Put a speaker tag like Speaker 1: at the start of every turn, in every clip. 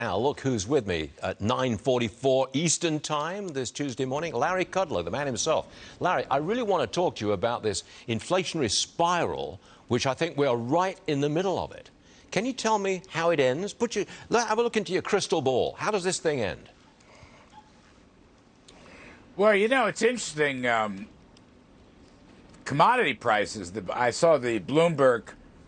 Speaker 1: Now, look who's with me at 9:44 Eastern Time this Tuesday morning. Larry Kudlow, the man himself. Larry, I really want to talk to you about this inflationary spiral, which I think we are right in the middle of it. Can you tell me how it ends? Have a look into your crystal ball. How does this thing end?
Speaker 2: Well, you know, it's interesting. Commodity prices, I saw the Bloomberg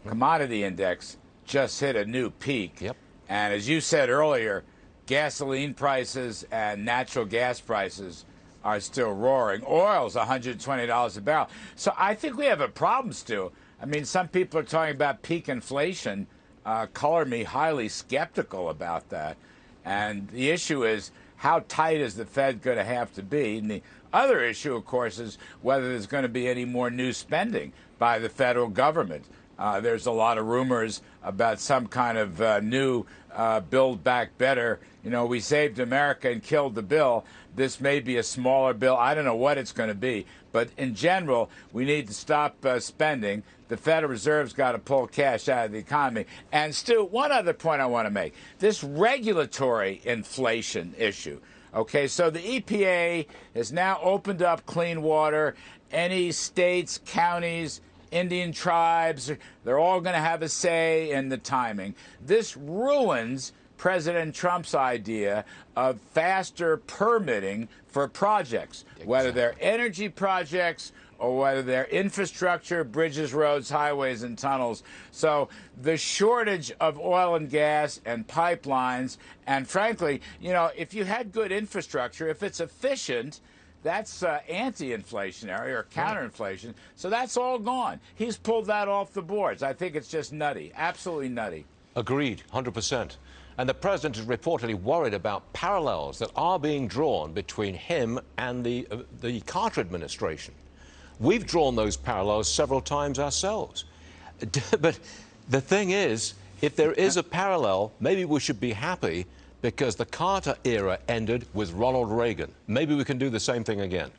Speaker 2: Commodity Index just hit a new peak.
Speaker 1: Yep.
Speaker 2: And as you said earlier, gasoline prices and natural gas prices are still roaring. Oil's $120 a barrel. So I think we have a problem, Stu. I mean, some people are talking about peak inflation. Color me highly skeptical about that. And the issue is, how tight is the Fed going to have to be? And the other issue, of course, is whether there's going to be any more new spending by the federal government. There's a lot of rumors about some kind of new Build Back Better. You know, we saved America and killed the bill. This may be a smaller bill. I don't know what it's going to be. But in general, we need to stop spending. The Federal Reserve's got to pull cash out of the economy. And, Stu, one other point I want to make. This regulatory inflation issue. Okay, so the EPA has now opened up clean water. Any states, counties, Indian tribes, they're all going to have a say in the timing. This ruins President Trump's idea of faster permitting for projects, whether they're energy projects or whether they're infrastructure, bridges, roads, highways, and tunnels. So the shortage of oil and gas and pipelines, and frankly, you know, if you had good infrastructure, if it's efficient, that's anti-inflationary or counterinflation. So that's all gone. He's pulled that off the boards. I think it's just nutty, absolutely nutty.
Speaker 1: Agreed, 100%. And the president is reportedly worried about parallels that are being drawn between him and the Carter administration. We've drawn those parallels several times ourselves. But the thing is, if there is a parallel, maybe we should be happy because the Carter era ended with Ronald Reagan. Maybe we can do the same thing again.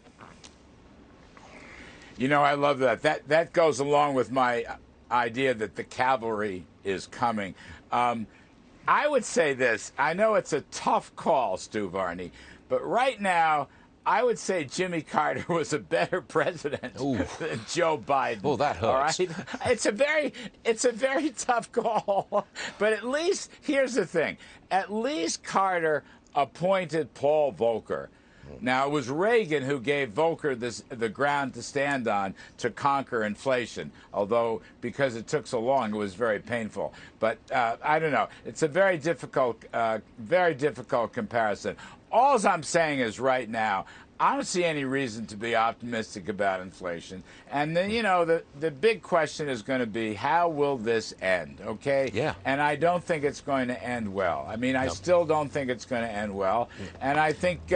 Speaker 2: You know, I love that. That goes along with my idea that the cavalry is coming. I would say this. I know it's a tough call, Stu Varney, but right now, I would say Jimmy Carter was a better president than Joe Biden.
Speaker 1: Oh, that hurts.
Speaker 2: All right? It's a very tough call. But at least, here's the thing. At least Carter appointed Paul Volcker. Now, it was Reagan who gave Volcker the ground to stand on to conquer inflation, although because it took so long, it was very painful. But I don't know. It's a very difficult comparison. All I'm saying is right now, I don't see any reason to be optimistic about inflation. And then, you know, the big question is going to be, how will this end, okay?
Speaker 1: Yeah.
Speaker 2: And I don't think it's going to end well. I mean, I still don't think it's going to end well. And I think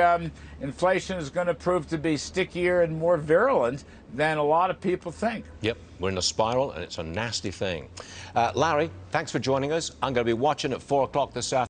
Speaker 2: inflation is going to prove to be stickier and more virulent than a lot of people think.
Speaker 1: Yep, we're in a spiral, and it's a nasty thing. Larry, thanks for joining us. I'm going to be watching at 4 o'clock this afternoon.